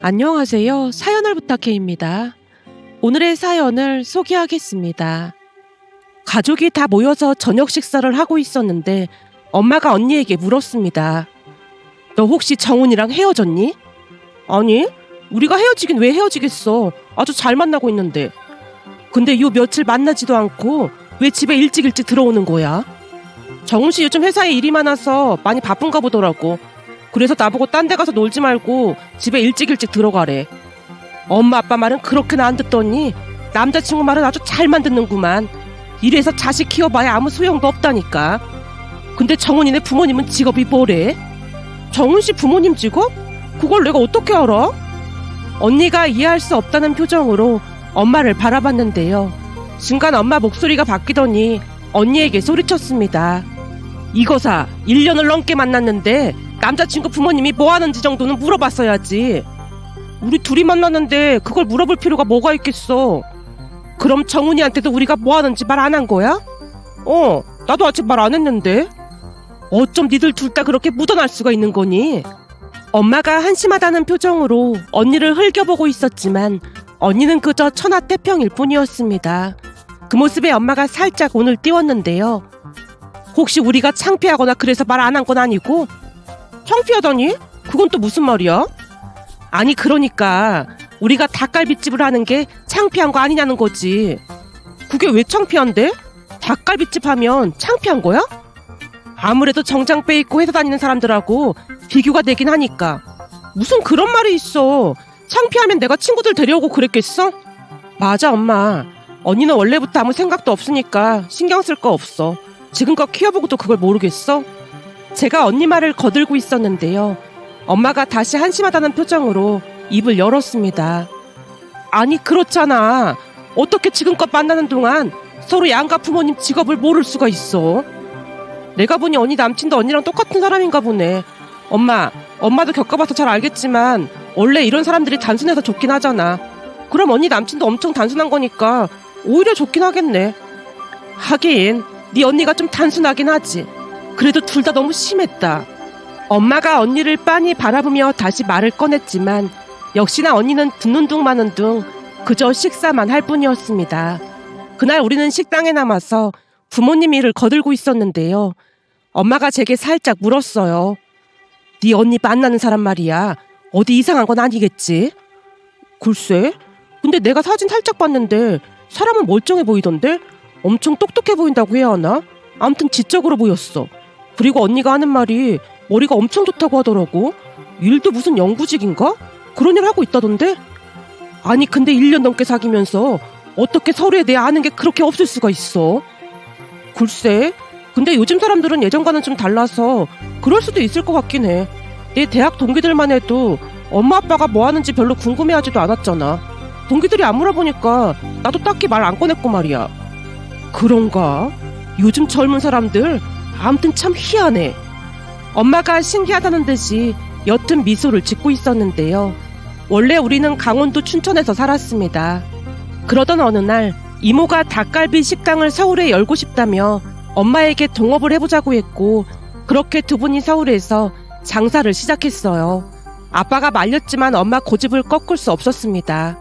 안녕하세요. 사연을 부탁해입니다. 오늘의 사연을 소개하겠습니다. 가족이 다 모여서 저녁 식사를 하고 있었는데 엄마가 언니에게 물었습니다. 너 혹시 정훈이랑 헤어졌니? 아니, 우리가 헤어지긴 왜 헤어지겠어. 아주 잘 만나고 있는데. 근데 요 며칠 만나지도 않고 왜 집에 일찍 들어오는 거야? 정훈 씨 요즘 회사에 일이 많아서 많이 바쁜가 보더라고. 그래서 나보고 딴 데 가서 놀지 말고 집에 일찍 들어가래. 엄마 아빠 말은 그렇게나 안 듣더니 남자친구 말은 아주 잘만 듣는구만. 이래서 자식 키워봐야 아무 소용도 없다니까. 근데 정훈이네 부모님은 직업이 뭐래? 정훈 씨 부모님 직업? 그걸 내가 어떻게 알아? 언니가 이해할 수 없다는 표정으로 엄마를 바라봤는데요. 순간 엄마 목소리가 바뀌더니 언니에게 소리쳤습니다. 이거사 1년을 넘게 만났는데 남자친구 부모님이 뭐 하는지 정도는 물어봤어야지. 우리 둘이 만났는데 그걸 물어볼 필요가 뭐가 있겠어. 그럼 정훈이한테도 우리가 뭐 하는지 말 안 한 거야? 나도 아직 말 안 했는데. 어쩜 니들 둘 다 그렇게 묻어날 수가 있는 거니? 엄마가 한심하다는 표정으로 언니를 흘겨보고 있었지만 언니는 그저 천하태평일 뿐이었습니다. 그 모습에 엄마가 살짝 온을 띄웠는데요. 혹시 우리가 창피하거나 그래서 말 안 한 건 아니고? 창피하다니? 그건 또 무슨 말이야? 아니 그러니까 우리가 닭갈비집을 하는 게 창피한 거 아니냐는 거지. 그게 왜 창피한데? 닭갈비집 하면 창피한 거야? 아무래도 정장 빼입고 회사 다니는 사람들하고 비교가 되긴 하니까. 무슨 그런 말이 있어. 창피하면 내가 친구들 데려오고 그랬겠어? 맞아 엄마. 언니는 원래부터 아무 생각도 없으니까 신경 쓸 거 없어. 지금껏 키워보고도 그걸 모르겠어? 제가 언니 말을 거들고 있었는데요. 엄마가 다시 한심하다는 표정으로 입을 열었습니다. 아니 그렇잖아. 어떻게 지금껏 만나는 동안 서로 양가 부모님 직업을 모를 수가 있어? 내가 보니 언니 남친도 언니랑 똑같은 사람인가 보네. 엄마도 겪어봐서 잘 알겠지만 원래 이런 사람들이 단순해서 좋긴 하잖아. 그럼 언니 남친도 엄청 단순한 거니까 오히려 좋긴 하겠네. 하긴 네 언니가 좀 단순하긴 하지. 그래도 둘 다 너무 심했다. 엄마가 언니를 빤히 바라보며 다시 말을 꺼냈지만 역시나 언니는 듣는 둥 마는 둥 그저 식사만 할 뿐이었습니다. 그날 우리는 식당에 남아서 부모님 일을 거들고 있었는데요. 엄마가 제게 살짝 물었어요. 네 언니 만나는 사람 말이야. 어디 이상한 건 아니겠지? 글쎄, 근데 내가 사진 살짝 봤는데 사람은 멀쩡해 보이던데? 엄청 똑똑해 보인다고 해야 하나? 아무튼 지적으로 보였어. 그리고 언니가 하는 말이 머리가 엄청 좋다고 하더라고. 일도 무슨 연구직인가? 그런 일 하고 있다던데? 아니 근데 1년 넘게 사귀면서 어떻게 서로에 대해 아는 게 그렇게 없을 수가 있어? 글쎄, 근데 요즘 사람들은 예전과는 좀 달라서 그럴 수도 있을 것 같긴 해. 내 대학 동기들만 해도 엄마 아빠가 뭐 하는지 별로 궁금해하지도 않았잖아. 동기들이 안 물어보니까 나도 딱히 말 안 꺼냈고 말이야. 그런가? 요즘 젊은 사람들 아무튼 참 희한해. 엄마가 신기하다는 듯이 옅은 미소를 짓고 있었는데요. 원래 우리는 강원도 춘천에서 살았습니다. 그러던 어느 날 이모가 닭갈비 식당을 서울에 열고 싶다며 엄마에게 동업을 해보자고 했고 그렇게 두 분이 서울에서 장사를 시작했어요. 아빠가 말렸지만 엄마 고집을 꺾을 수 없었습니다.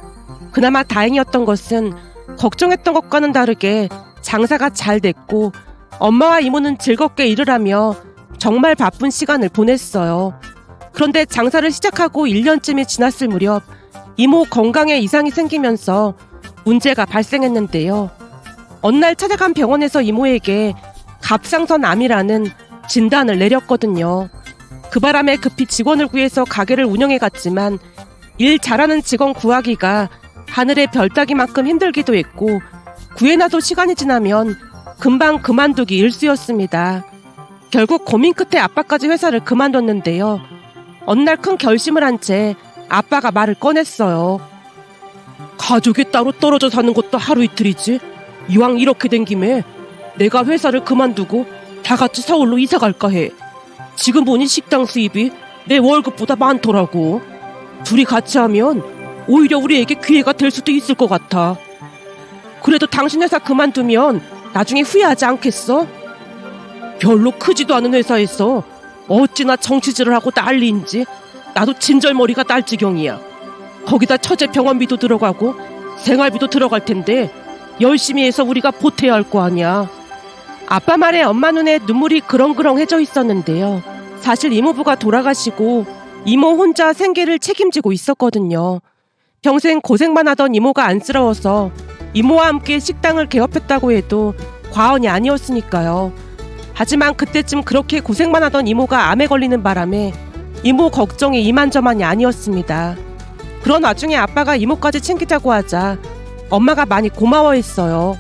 그나마 다행이었던 것은 걱정했던 것과는 다르게 장사가 잘 됐고 엄마와 이모는 즐겁게 일을 하며 정말 바쁜 시간을 보냈어요. 그런데 장사를 시작하고 1년쯤이 지났을 무렵 이모 건강에 이상이 생기면서 문제가 발생했는데요. 어느 날 찾아간 병원에서 이모에게 갑상선 암이라는 진단을 내렸거든요. 그 바람에 급히 직원을 구해서 가게를 운영해 갔지만 일 잘하는 직원 구하기가 하늘의 별 따기만큼 힘들기도 했고 구해놔도 시간이 지나면 금방 그만두기 일쑤였습니다. 결국 고민 끝에 아빠까지 회사를 그만뒀는데요. 어느 날 큰 결심을 한 채 아빠가 말을 꺼냈어요. 가족이 따로 떨어져 사는 것도 하루 이틀이지. 이왕 이렇게 된 김에 내가 회사를 그만두고 다 같이 서울로 이사 갈까 해. 지금 보니 식당 수입이 내 월급보다 많더라고. 둘이 같이 하면 오히려 우리에게 기회가 될 수도 있을 것 같아. 그래도 당신 회사 그만두면 나중에 후회하지 않겠어? 별로 크지도 않은 회사에서 어찌나 정치질을 하고 난리인지 나도 진절머리가 날 지경이야. 거기다 처제 병원비도 들어가고 생활비도 들어갈 텐데 열심히 해서 우리가 보태야 할 거 아니야. 아빠 말에 엄마 눈에 눈물이 그렁그렁해져 있었는데요. 사실 이모부가 돌아가시고 이모 혼자 생계를 책임지고 있었거든요. 평생 고생만 하던 이모가 안쓰러워서 이모와 함께 식당을 개업했다고 해도 과언이 아니었으니까요. 하지만 그때쯤 그렇게 고생만 하던 이모가 암에 걸리는 바람에 이모 걱정이 이만저만이 아니었습니다. 그런 와중에 아빠가 이모까지 챙기자고 하자 엄마가 많이 고마워했어요.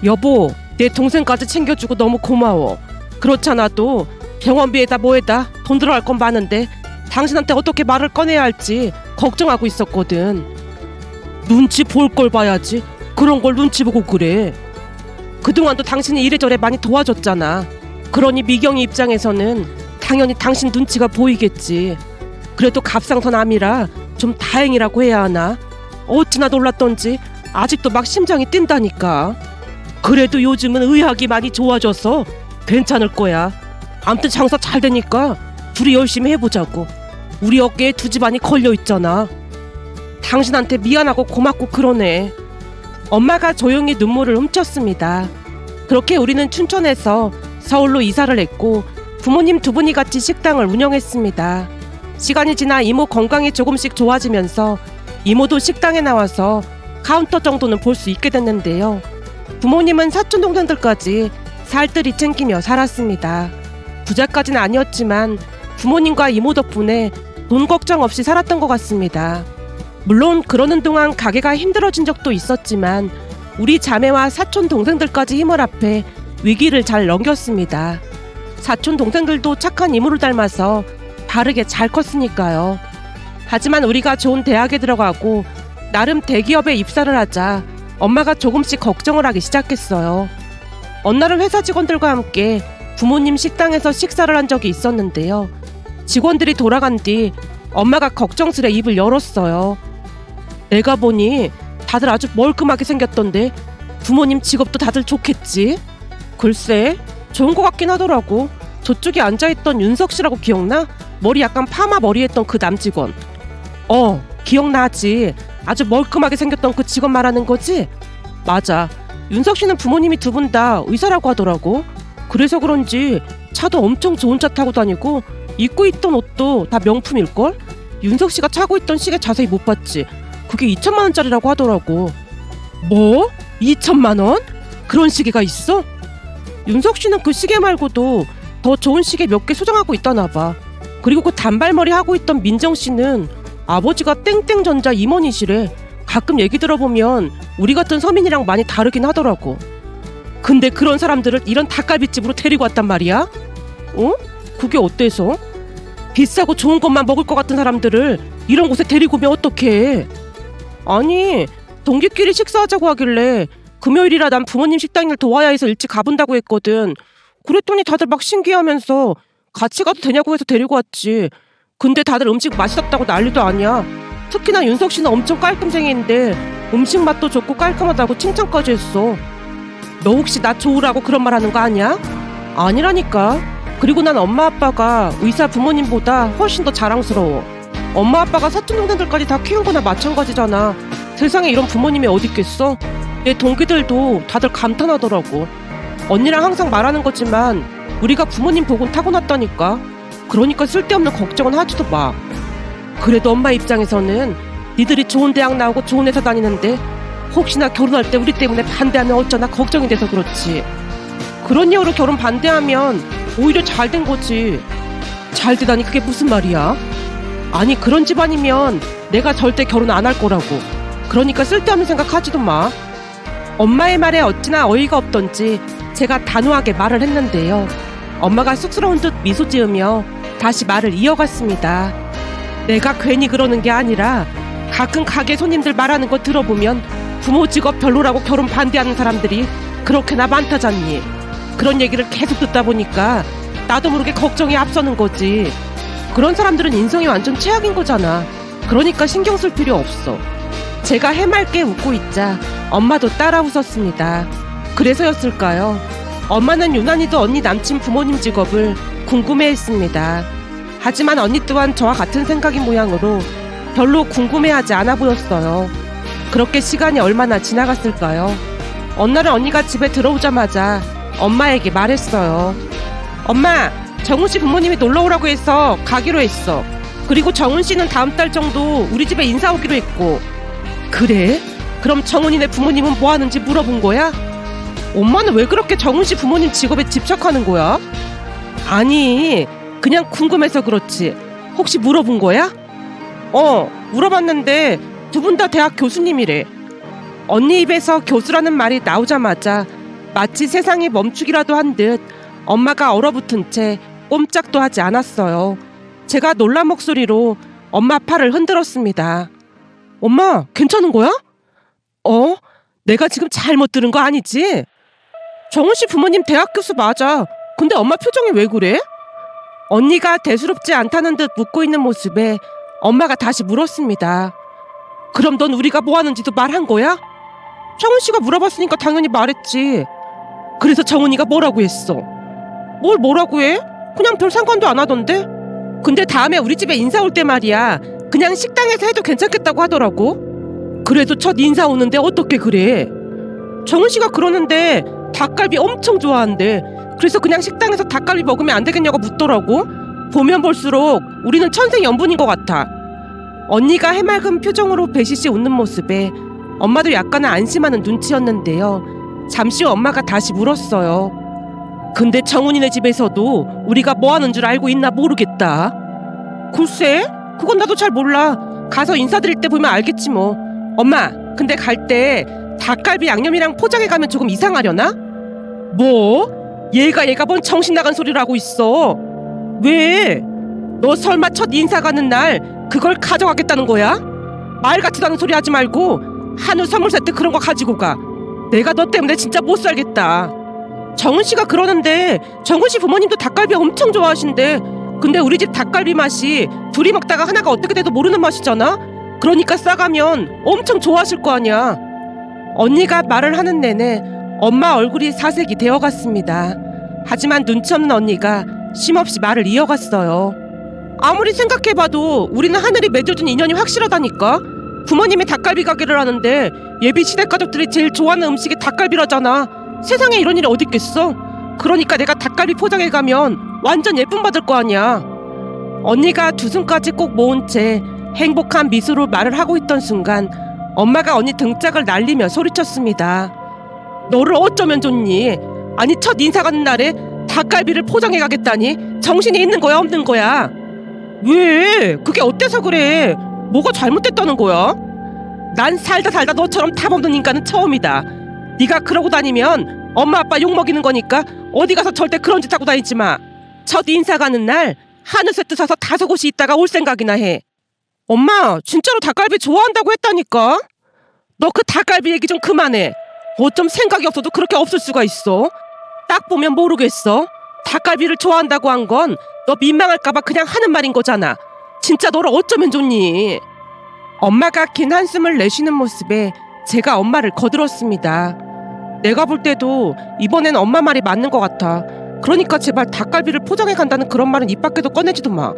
여보, 내 동생까지 챙겨주고 너무 고마워. 그렇잖아도 병원비에다 뭐에다 돈 들어갈 건 많은데 당신한테 어떻게 말을 꺼내야 할지 걱정하고 있었거든. 눈치 볼 걸 봐야지. 그런 걸 눈치 보고 그래. 그동안도 당신이 이래저래 많이 도와줬잖아. 그러니 미경이 입장에서는 당연히 당신 눈치가 보이겠지. 그래도 갑상선암이라 좀 다행이라고 해야 하나? 어찌나 놀랐던지 아직도 막 심장이 뛴다니까. 그래도 요즘은 의학이 많이 좋아져서 괜찮을 거야. 암튼 장사 잘 되니까 둘이 열심히 해보자고. 우리 어깨에 두 집안이 걸려있잖아. 당신한테 미안하고 고맙고 그러네. 엄마가 조용히 눈물을 훔쳤습니다. 그렇게 우리는 춘천에서 서울로 이사를 했고 부모님 두 분이 같이 식당을 운영했습니다. 시간이 지나 이모 건강이 조금씩 좋아지면서 이모도 식당에 나와서 카운터 정도는 볼 수 있게 됐는데요. 부모님은 사촌 동생들까지 살뜰히 챙기며 살았습니다. 부자까지는 아니었지만 부모님과 이모 덕분에 돈 걱정 없이 살았던 것 같습니다. 물론 그러는 동안 가게가 힘들어진 적도 있었지만 우리 자매와 사촌 동생들까지 힘을 합해 위기를 잘 넘겼습니다. 사촌 동생들도 착한 이모를 닮아서 바르게 잘 컸으니까요. 하지만 우리가 좋은 대학에 들어가고 나름 대기업에 입사를 하자 엄마가 조금씩 걱정을 하기 시작했어요. 어느 날은 회사 직원들과 함께 부모님 식당에서 식사를 한 적이 있었는데요. 직원들이 돌아간 뒤 엄마가 걱정스레 입을 열었어요. 내가 보니 다들 아주 멀끔하게 생겼던데 부모님 직업도 다들 좋겠지? 글쎄, 좋은 것 같긴 하더라고. 저쪽에 앉아있던 윤석 씨라고 기억나? 머리 약간 파마 머리 했던 그 남직원. 기억나지. 아주 멀끔하게 생겼던 그 직원 말하는 거지? 맞아. 윤석 씨는 부모님이 두 분 다 의사라고 하더라고. 그래서 그런지 차도 엄청 좋은 차 타고 다니고 입고 있던 옷도 다 명품일걸? 윤석 씨가 차고 있던 시계 자세히 못 봤지? 그게 2천만 원짜리라고 하더라고. 뭐? 2천만 원? 그런 시계가 있어? 윤석 씨는 그 시계 말고도 더 좋은 시계 몇 개 소장하고 있다나 봐. 그리고 그 단발머리 하고 있던 민정 씨는 아버지가 땡땡전자 임원이시래. 가끔 얘기 들어보면 우리 같은 서민이랑 많이 다르긴 하더라고. 근데 그런 사람들을 이런 닭갈비집으로 데리고 왔단 말이야? 그게 어때서? 비싸고 좋은 것만 먹을 것 같은 사람들을 이런 곳에 데리고 오면 어떡해? 아니, 동기끼리 식사하자고 하길래 금요일이라 난 부모님 식당일 도와야 해서 일찍 가본다고 했거든. 그랬더니 다들 막 신기하면서 같이 가도 되냐고 해서 데리고 왔지. 근데 다들 음식 맛있었다고 난리도 아니야. 특히나 윤석 씨는 엄청 깔끔쟁이인데 음식 맛도 좋고 깔끔하다고 칭찬까지 했어. 너 혹시 나 좋으라고 그런 말 하는 거 아니야? 아니라니까. 그리고 난 엄마 아빠가 의사 부모님보다 훨씬 더 자랑스러워. 엄마 아빠가 사촌 동생들까지 다 키운 거나 마찬가지잖아. 세상에 이런 부모님이 어디 있겠어? 내 동기들도 다들 감탄하더라고. 언니랑 항상 말하는 거지만 우리가 부모님 복은 타고났다니까. 그러니까 쓸데없는 걱정은 하지도 마. 그래도 엄마 입장에서는 니들이 좋은 대학 나오고 좋은 회사 다니는데 혹시나 결혼할 때 우리 때문에 반대하면 어쩌나 걱정이 돼서 그렇지. 그런 이유로 결혼 반대하면 오히려 잘 된 거지. 잘 되다니 그게 무슨 말이야? 아니, 그런 집안이면 내가 절대 결혼 안 할 거라고. 그러니까 쓸데없는 생각하지도 마. 엄마의 말에 어찌나 어이가 없던지 제가 단호하게 말을 했는데요. 엄마가 쑥스러운 듯 미소 지으며 다시 말을 이어갔습니다. 내가 괜히 그러는 게 아니라 가끔 가게 손님들 말하는 거 들어보면 부모 직업 별로라고 결혼 반대하는 사람들이 그렇게나 많다잖니. 그런 얘기를 계속 듣다 보니까 나도 모르게 걱정이 앞서는 거지. 그런 사람들은 인성이 완전 최악인 거잖아. 그러니까 신경 쓸 필요 없어. 제가 해맑게 웃고 있자 엄마도 따라 웃었습니다. 그래서였을까요? 엄마는 유난히도 언니 남친 부모님 직업을 궁금해했습니다. 하지만 언니 또한 저와 같은 생각인 모양으로 별로 궁금해하지 않아 보였어요. 그렇게 시간이 얼마나 지나갔을까요? 어느 날은 언니가 집에 들어오자마자 엄마에게 말했어요. 엄마, 정훈 씨 부모님이 놀러 오라고 해서 가기로 했어. 그리고 정훈 씨는 다음 달 정도 우리 집에 인사 오기로 했고. 그래? 그럼 정훈이네 부모님은 뭐 하는지 물어본 거야? 엄마는 왜 그렇게 정훈 씨 부모님 직업에 집착하는 거야? 아니, 그냥 궁금해서 그렇지. 혹시 물어본 거야? 물어봤는데 두 분 다 대학 교수님이래. 언니 입에서 교수라는 말이 나오자마자 마치 세상이 멈추기라도 한 듯 엄마가 얼어붙은 채 꼼짝도 하지 않았어요. 제가 놀란 목소리로 엄마 팔을 흔들었습니다. 엄마, 괜찮은 거야? 내가 지금 잘못 들은 거 아니지? 정훈 씨 부모님 대학 교수 맞아. 근데 엄마 표정이 왜 그래? 언니가 대수롭지 않다는 듯 묻고 있는 모습에 엄마가 다시 물었습니다. 그럼 넌 우리가 뭐 하는지도 말한 거야? 정훈 씨가 물어봤으니까 당연히 말했지. 그래서 정훈이가 뭐라고 했어? 뭘 뭐라고 해? 그냥 별 상관도 안 하던데? 근데 다음에 우리 집에 인사 올 때 말이야, 그냥 식당에서 해도 괜찮겠다고 하더라고. 그래도 첫 인사 오는데 어떻게 그래? 정훈 씨가 그러는데 닭갈비 엄청 좋아한대. 그래서 그냥 식당에서 닭갈비 먹으면 안 되겠냐고 묻더라고. 보면 볼수록 우리는 천생연분인 것 같아. 언니가 해맑은 표정으로 배시시 웃는 모습에 엄마도 약간은 안심하는 눈치였는데요. 잠시 후 엄마가 다시 물었어요. 근데 정훈이네 집에서도 우리가 뭐 하는 줄 알고 있나 모르겠다. 글쎄, 그건 나도 잘 몰라. 가서 인사드릴 때 보면 알겠지 뭐. 엄마, 근데 갈 때 닭갈비 양념이랑 포장해 가면 조금 이상하려나? 뭐? 얘가 뭔 정신 나간 소리를 하고 있어. 왜? 너 설마 첫 인사 가는 날 그걸 가져가겠다는 거야? 말 같지도 않은 소리 하지 말고 한우 선물 세트 그런 거 가지고 가. 내가 너 때문에 진짜 못 살겠다. 정훈 씨가 그러는데 정훈 씨 부모님도 닭갈비 엄청 좋아하신대. 근데 우리 집 닭갈비 맛이 둘이 먹다가 하나가 어떻게 돼도 모르는 맛이잖아. 그러니까 싸가면 엄청 좋아하실 거 아니야. 언니가 말을 하는 내내 엄마 얼굴이 사색이 되어갔습니다. 하지만 눈치 없는 언니가 쉼없이 말을 이어갔어요. 아무리 생각해봐도 우리는 하늘이 맺어준 인연이 확실하다니까. 부모님이 닭갈비 가게를 하는데 예비 시댁 가족들이 제일 좋아하는 음식이 닭갈비라잖아. 세상에 이런 일이 어딨겠어. 그러니까 내가 닭갈비 포장해 가면 완전 예쁨 받을 거 아니야. 언니가 두 손까지 꼭 모은 채 행복한 미소로 말을 하고 있던 순간 엄마가 언니 등짝을 날리며 소리쳤습니다. 너를 어쩌면 좋니? 아니 첫 인사 가는 날에 닭갈비를 포장해 가겠다니 정신이 있는 거야 없는 거야? 왜? 그게 어때서 그래? 뭐가 잘못됐다는 거야? 난 살다 너처럼 탑없는 인간은 처음이다. 네가 그러고 다니면 엄마 아빠 욕먹이는 거니까 어디 가서 절대 그런 짓 하고 다니지 마. 첫 인사 가는 날 한우 세트 사서 5곳이 있다가 올 생각이나 해. 엄마 진짜로 닭갈비 좋아한다고 했다니까. 너 그 닭갈비 얘기 좀 그만해. 어쩜 생각이 없어도 그렇게 없을 수가 있어. 딱 보면 모르겠어. 닭갈비를 좋아한다고 한 건 너 민망할까봐 그냥 하는 말인 거잖아. 진짜 너를 어쩌면 좋니? 엄마가 긴 한숨을 내쉬는 모습에 제가 엄마를 거들었습니다. 내가 볼 때도 이번엔 엄마 말이 맞는 것 같아. 그러니까 제발 닭갈비를 포장해 간다는 그런 말은 입 밖에도 꺼내지도 마.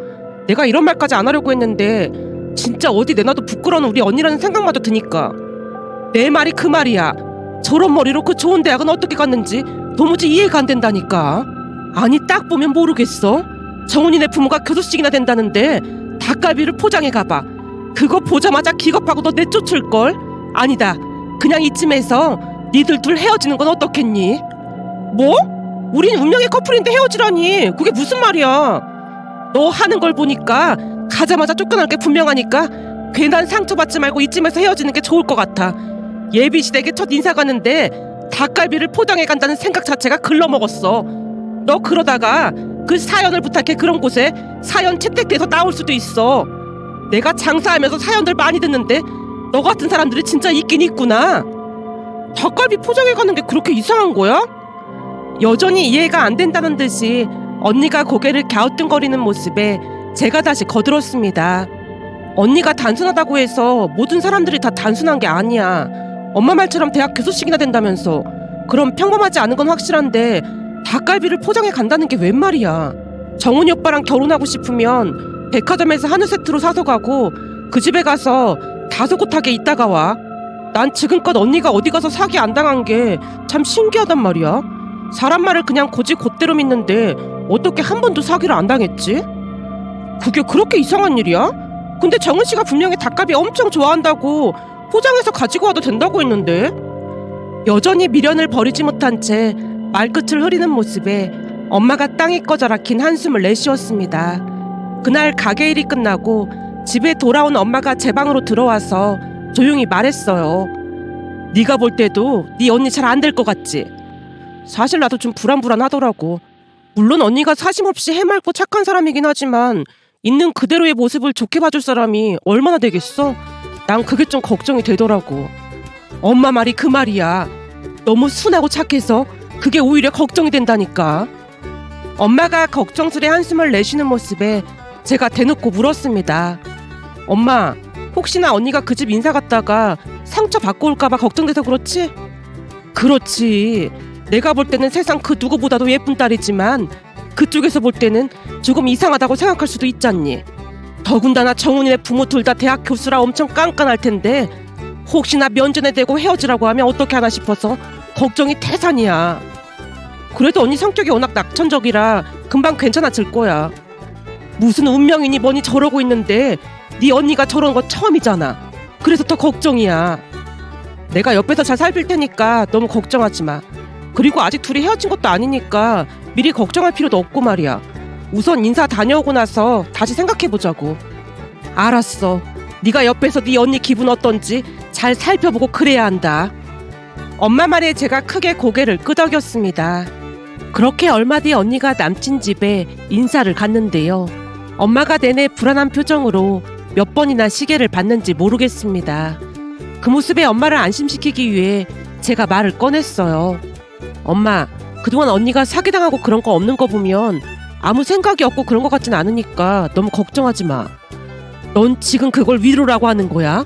내가 이런 말까지 안 하려고 했는데 진짜 어디 내놔도 부끄러운 우리 언니라는 생각마저 드니까. 내 말이 그 말이야. 저런 머리로 그 좋은 대학은 어떻게 갔는지 도무지 이해가 안 된다니까. 아니 딱 보면 모르겠어. 정훈이네 부모가 교수직이나 된다는데 닭갈비를 포장해 가봐. 그거 보자마자 기겁하고 너 내쫓을걸? 아니다. 그냥 이쯤에서 니들 둘 헤어지는 건 어떻겠니? 뭐? 우린 운명의 커플인데 헤어지라니. 그게 무슨 말이야. 너 하는 걸 보니까 가자마자 쫓겨날 게 분명하니까 괜한 상처받지 말고 이쯤에서 헤어지는 게 좋을 것 같아. 예비시댁에 첫 인사 가는데 닭갈비를 포장해 간다는 생각 자체가 글러먹었어. 너 그러다가 그 사연을 부탁해 그런 곳에 사연 채택돼서 나올 수도 있어. 내가 장사하면서 사연들 많이 듣는데 너 같은 사람들이 진짜 있긴 있구나. 닭갈비 포장해 가는 게 그렇게 이상한 거야? 여전히 이해가 안 된다는 듯이 언니가 고개를 갸우뚱거리는 모습에 제가 다시 거들었습니다. 언니가 단순하다고 해서 모든 사람들이 다 단순한 게 아니야. 엄마 말처럼 대학 교수직이나 된다면서. 그럼 평범하지 않은 건 확실한데 닭갈비를 포장해 간다는 게 웬 말이야. 정훈이 오빠랑 결혼하고 싶으면 백화점에서 한우 세트로 사서 가고 그 집에 가서 다소곳하게 있다가 와. 난 지금껏 언니가 어디 가서 사기 안 당한 게 참 신기하단 말이야. 사람 말을 그냥 고지 곧대로 믿는데 어떻게 한 번도 사기를 안 당했지? 그게 그렇게 이상한 일이야? 근데 정은 씨가 분명히 닭갈비 엄청 좋아한다고 포장해서 가지고 와도 된다고 했는데. 여전히 미련을 버리지 못한 채 말끝을 흐리는 모습에 엄마가 땅이 꺼져라 긴 한숨을 내쉬었습니다. 그날 가게 일이 끝나고 집에 돌아온 엄마가 제 방으로 들어와서 조용히 말했어요. 네가 볼 때도 네 언니 잘 안 될 것 같지? 사실 나도 좀 불안불안하더라고. 물론 언니가 사심없이 해맑고 착한 사람이긴 하지만 있는 그대로의 모습을 좋게 봐줄 사람이 얼마나 되겠어? 난 그게 좀 걱정이 되더라고. 엄마 말이 그 말이야. 너무 순하고 착해서 그게 오히려 걱정이 된다니까. 엄마가 걱정스레 한숨을 내쉬는 모습에 제가 대놓고 물었습니다. 엄마, 혹시나 언니가 그 집 인사 갔다가 상처 받고 올까봐 걱정돼서 그렇지? 그렇지. 내가 볼 때는 세상 그 누구보다도 예쁜 딸이지만 그쪽에서 볼 때는 조금 이상하다고 생각할 수도 있잖니. 더군다나 정훈이네 부모 둘 다 대학 교수라 엄청 깐깐할 텐데 혹시나 면전에 대고 헤어지라고 하면 어떻게 하나 싶어서 걱정이 태산이야. 그래도 언니 성격이 워낙 낙천적이라 금방 괜찮아질 거야. 무슨 운명이니 뭐니 저러고 있는데 네 언니가 저런 거 처음이잖아. 그래서 더 걱정이야. 내가 옆에서 잘 살필 테니까 너무 걱정하지 마. 그리고 아직 둘이 헤어진 것도 아니니까 미리 걱정할 필요도 없고 말이야. 우선 인사 다녀오고 나서 다시 생각해보자고. 알았어. 네가 옆에서 네 언니 기분 어떤지 잘 살펴보고 그래야 한다. 엄마 말에 제가 크게 고개를 끄덕였습니다. 그렇게 얼마 뒤 언니가 남친 집에 인사를 갔는데요. 엄마가 내내 불안한 표정으로 몇 번이나 시계를 봤는지 모르겠습니다. 그 모습에 엄마를 안심시키기 위해 제가 말을 꺼냈어요. 엄마, 그동안 언니가 사기당하고 그런 거 없는 거 보면 아무 생각이 없고 그런 거 같진 않으니까 너무 걱정하지 마. 넌 지금 그걸 위로라고 하는 거야?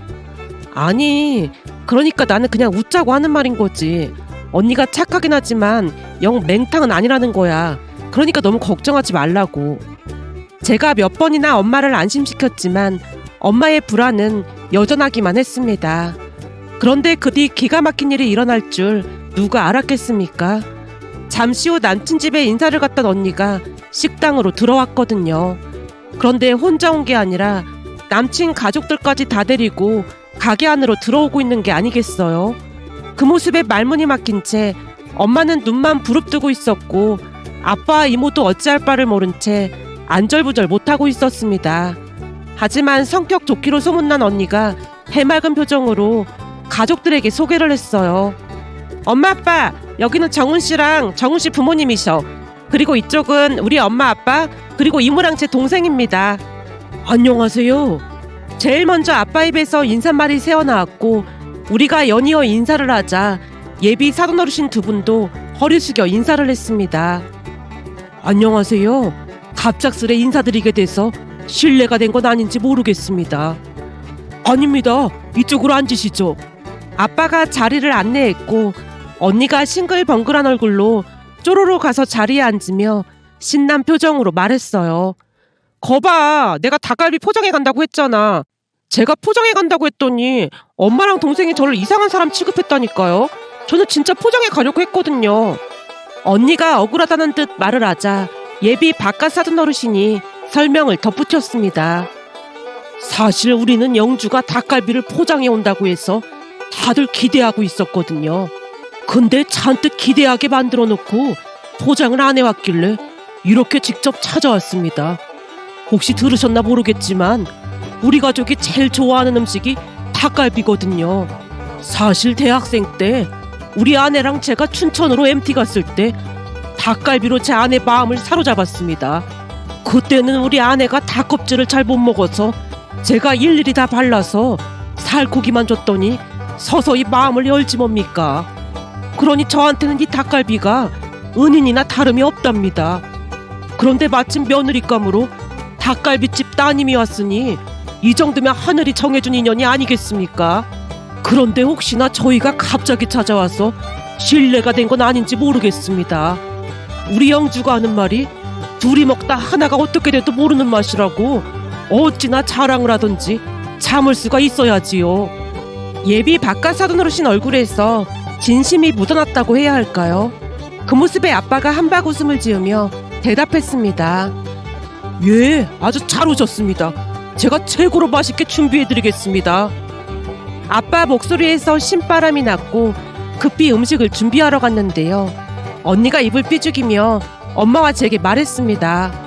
아니, 그러니까 나는 그냥 웃자고 하는 말인 거지. 언니가 착하긴 하지만 영 맹탕은 아니라는 거야. 그러니까 너무 걱정하지 말라고. 제가 몇 번이나 엄마를 안심시켰지만 엄마의 불안은 여전하기만 했습니다. 그런데 그 뒤 기가 막힌 일이 일어날 줄 누가 알았겠습니까? 잠시 후 남친 집에 인사를 갔던 언니가 식당으로 들어왔거든요. 그런데 혼자 온 게 아니라 남친 가족들까지 다 데리고 가게 안으로 들어오고 있는 게 아니겠어요? 그 모습에 말문이 막힌 채 엄마는 눈만 부릅뜨고 있었고 아빠와 이모도 어찌할 바를 모른 채 안절부절 못하고 있었습니다. 하지만 성격 좋기로 소문난 언니가 해맑은 표정으로 가족들에게 소개를 했어요. 엄마 아빠, 여기는 정훈 씨랑 정훈 씨 부모님이셔. 그리고 이쪽은 우리 엄마 아빠 그리고 이모랑 제 동생입니다. 안녕하세요. 제일 먼저 아빠 입에서 인사말이 새어나왔고 우리가 연이어 인사를 하자 예비 사돈어르신 두 분도 허리 숙여 인사를 했습니다. 안녕하세요. 갑작스레 인사드리게 돼서 실례가 된 건 아닌지 모르겠습니다. 아닙니다. 이쪽으로 앉으시죠. 아빠가 자리를 안내했고 언니가 싱글벙글한 얼굴로 쪼로로 가서 자리에 앉으며 신난 표정으로 말했어요. 거봐, 내가 닭갈비 포장해 간다고 했잖아. 제가 포장해 간다고 했더니 엄마랑 동생이 저를 이상한 사람 취급했다니까요. 저는 진짜 포장해 가려고 했거든요. 언니가 억울하다는 듯 말을 하자 예비 바깥 사돈 어르신이 설명을 덧붙였습니다. 사실 우리는 영주가 닭갈비를 포장해 온다고 해서 다들 기대하고 있었거든요. 근데 잔뜩 기대하게 만들어 놓고 포장을 안 해왔길래 이렇게 직접 찾아왔습니다. 혹시 들으셨나 모르겠지만 우리 가족이 제일 좋아하는 음식이 닭갈비거든요. 사실 대학생 때 우리 아내랑 제가 춘천으로 MT 갔을 때 닭갈비로 제 아내 마음을 사로잡았습니다. 그때는 우리 아내가 닭껍질을 잘 못 먹어서 제가 일일이 다 발라서 살코기만 줬더니 서서히 마음을 열지 뭡니까. 그러니 저한테는 이 닭갈비가 은인이나 다름이 없답니다. 그런데 마침 며느리감으로 닭갈비집 따님이 왔으니 이 정도면 하늘이 정해준 인연이 아니겠습니까? 그런데 혹시나 저희가 갑자기 찾아와서 실례가 된 건 아닌지 모르겠습니다. 우리 영주가 하는 말이 둘이 먹다 하나가 어떻게 돼도 모르는 맛이라고 어찌나 자랑을 하던지 참을 수가 있어야지요. 예비 바깥 사돈어르신 얼굴에서 진심이 묻어났다고 해야 할까요? 그 모습에 아빠가 한박 웃음을 지으며 대답했습니다. 예, 아주 잘 오셨습니다. 제가 최고로 맛있게 준비해드리겠습니다. 아빠 목소리에서 신바람이 났고 급히 음식을 준비하러 갔는데요. 언니가 입을 삐죽이며 엄마와 제게 말했습니다.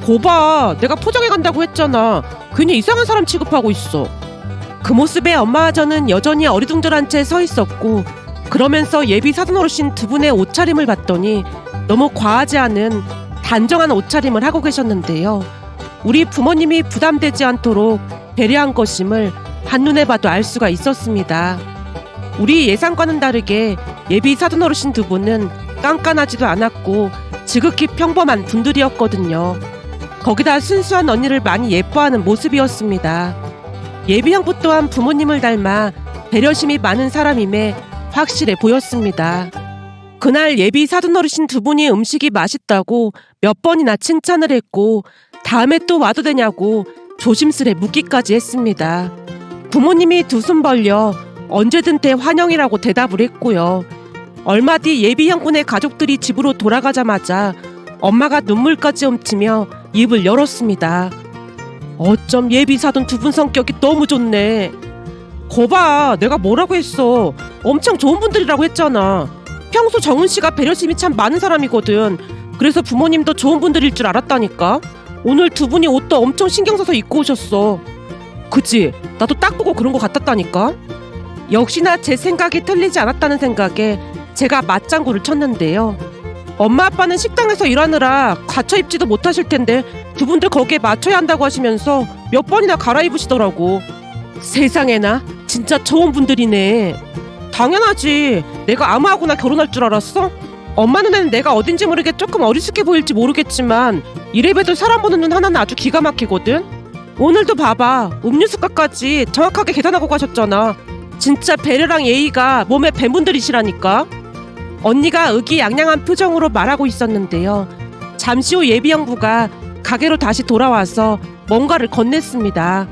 거봐, 내가 포장해 간다고 했잖아. 괜히 이상한 사람 취급하고 있어. 그 모습에 엄마와 저는 여전히 어리둥절한 채 서 있었고, 그러면서 예비 사돈어르신 두 분의 옷차림을 봤더니 너무 과하지 않은 단정한 옷차림을 하고 계셨는데요. 우리 부모님이 부담되지 않도록 배려한 것임을 한눈에 봐도 알 수가 있었습니다. 우리 예상과는 다르게 예비 사돈어르신 두 분은 깐깐하지도 않았고 지극히 평범한 분들이었거든요. 거기다 순수한 언니를 많이 예뻐하는 모습이었습니다. 예비 형부 또한 부모님을 닮아 배려심이 많은 사람임에 확실해 보였습니다. 그날 예비 사돈어르신 두 분이 음식이 맛있다고 몇 번이나 칭찬을 했고 다음에 또 와도 되냐고 조심스레 묻기까지 했습니다. 부모님이 두 손 벌려 언제든 대환영이라고 대답을 했고요. 얼마 뒤 예비 형군의 가족들이 집으로 돌아가자마자 엄마가 눈물까지 훔치며 입을 열었습니다. 어쩜 예비 사돈 두 분 성격이 너무 좋네. 거봐, 내가 뭐라고 했어. 엄청 좋은 분들이라고 했잖아. 평소 정훈 씨가 배려심이 참 많은 사람이거든. 그래서 부모님도 좋은 분들일 줄 알았다니까. 오늘 두 분이 옷도 엄청 신경 써서 입고 오셨어. 그치? 나도 딱 보고 그런 거 같았다니까. 역시나 제 생각이 틀리지 않았다는 생각에 제가 맞장구를 쳤는데요. 엄마 아빠는 식당에서 일하느라 갖춰 입지도 못하실 텐데 두 분들 거기에 맞춰야 한다고 하시면서 몇 번이나 갈아입으시더라고. 세상에나 진짜 좋은 분들이네. 당연하지. 내가 아무하고나 결혼할 줄 알았어? 엄마 눈에는 내가 어딘지 모르게 조금 어리숙해 보일지 모르겠지만 이래봬도 사람 보는 눈 하나는 아주 기가 막히거든. 오늘도 봐봐. 음료수값까지 정확하게 계산하고 가셨잖아. 진짜 배려랑 예의가 몸에 밴 분들이시라니까. 언니가 의기양양한 표정으로 말하고 있었는데요. 잠시 후 예비 형부가 가게로 다시 돌아와서 뭔가를 건넸습니다.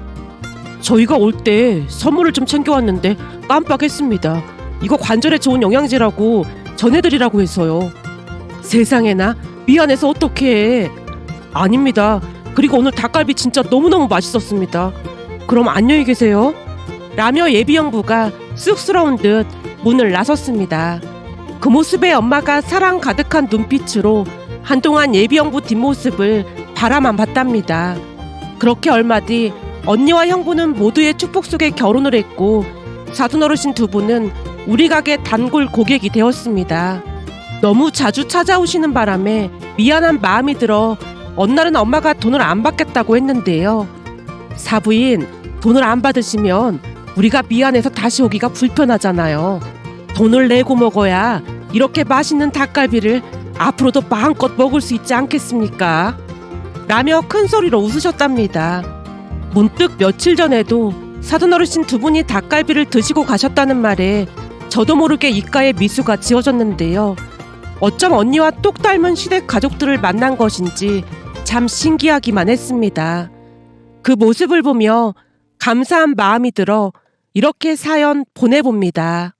저희가 올 때 선물을 좀 챙겨왔는데 깜빡했습니다. 이거 관절에 좋은 영양제라고 전해드리라고 해서요. 세상에나, 미안해서 어떡해. 아닙니다. 그리고 오늘 닭갈비 진짜 너무너무 맛있었습니다. 그럼 안녕히 계세요. 라며 예비 형부가 쑥스러운 듯 문을 나섰습니다. 그 모습에 엄마가 사랑 가득한 눈빛으로 한동안 예비 형부 뒷모습을 바라만 봤답니다. 그렇게 얼마 뒤 언니와 형부는 모두의 축복 속에 결혼을 했고 사돈어르신 두 분은 우리 가게 단골 고객이 되었습니다. 너무 자주 찾아오시는 바람에 미안한 마음이 들어 어느 날은 엄마가 돈을 안 받겠다고 했는데요. 사부인, 돈을 안 받으시면 우리가 미안해서 다시 오기가 불편하잖아요. 돈을 내고 먹어야 이렇게 맛있는 닭갈비를 앞으로도 마음껏 먹을 수 있지 않겠습니까? 라며 큰 소리로 웃으셨답니다. 문득 며칠 전에도 사돈어르신 두 분이 닭갈비를 드시고 가셨다는 말에 저도 모르게 입가에 미소가 지어졌는데요. 어쩜 언니와 똑 닮은 시댁 가족들을 만난 것인지 참 신기하기만 했습니다. 그 모습을 보며 감사한 마음이 들어 이렇게 사연 보내봅니다.